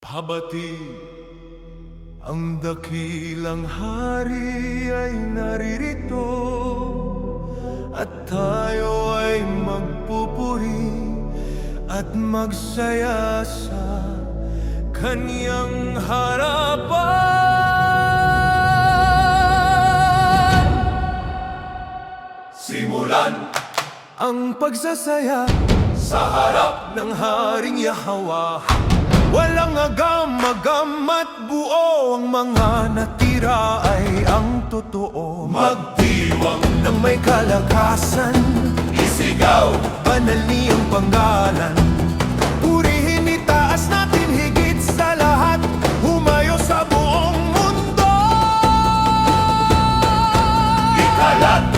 Habati ang dakilang hari ay naririto, at tayo ay magpupuri at magsaya sa kanyang harapan. Simulan ang pagsasaya sa harap ng Haring Yahweh. Walang agam-agam at buo, ang mga natira ay ang totoo. Magdiwang ng may kalakasan, isigaw banal niyang panggalan. Purihin itaas natin higit sa lahat, humayo sa buong mundo. Ikalat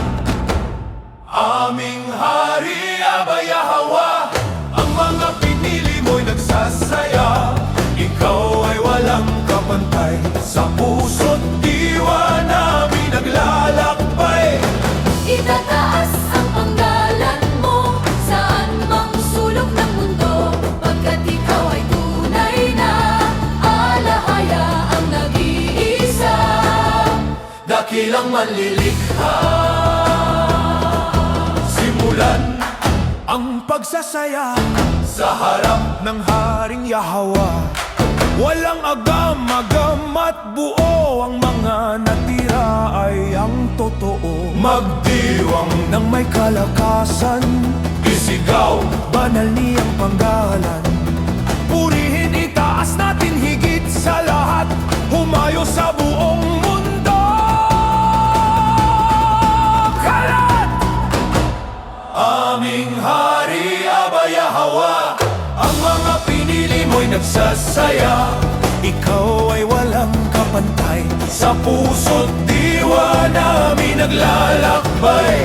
aming Hari Aba Yahweh, ang mga pinili mo'y nagsasaya. Ikaw ay walang kapantay, sa puso't diwa namin naglalakbay. Itataas ang panggalan mo saan mang sulok ng mundo, pagkat ikaw ay tunay na alahaya, ang nag-iisa, Dakilang manlilikha. Simulan ang pagsasaya sa harap ng Haring Yahweh. Walang agam-agam at buo, ang mga natira ay ang totoo. Magdiwang ng may kalakasan, isigaw banal niyang panggalan. Purihin itaas natin higit sa lahat, humayo sa buong mundo. Kalat aming Hari Aba Yahweh, ang mga pinili mo'y nagsasaya. Ikaw ay walang kapantay, sa puso't diwa namin naglalakbay.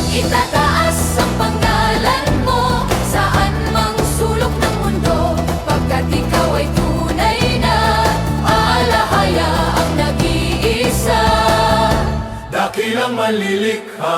itataas ang panggalan mo saan mang sulok ng mundo, pagkat ikaw ay tunay na alahaya, ang nag-iisa, Dakilang manlilikha.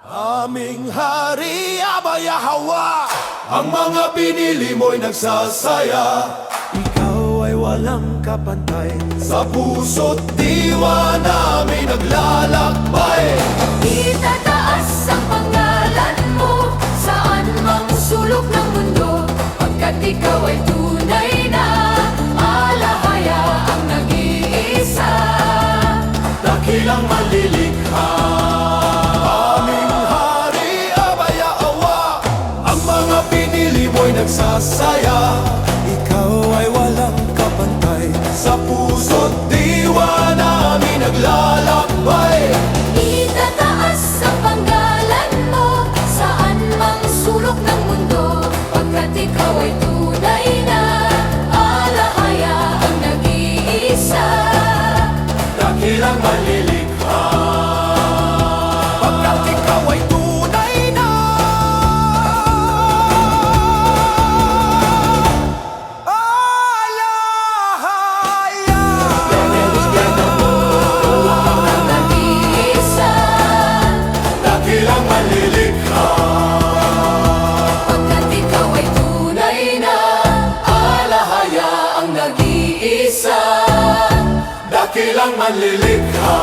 Aming Hari Aba Yahweh, ang mga pinili mo'y nagsasaya. Ikaw ay walang kapantay, sa puso't diwa namin naglalakbay. itataas ang panggalan mo saan mang sulok ng mundo, pagkat ikaw ay tunay na alahaya, ang nag-iisa, Dakilang manlilikha. Aming Hari Aba Yahweh, ang mga pinili mo'y nagsasaya. Ikaw ay walang kapantay, sa puso't diwa namin naglalakbay. itataas ang panggalan mo saan mang sulok ng mundo, pagkat ikaw ay tunay na alahaya, ang nag-iisa, Dakilang manlilikha. Pagkat ikaw ay tunay na alahaya. ang nag-iisa, Dakilang manlilikha. pagkat ikaw ay tunay na alahaya, ang nag-iisa, Dakilang manlilikha.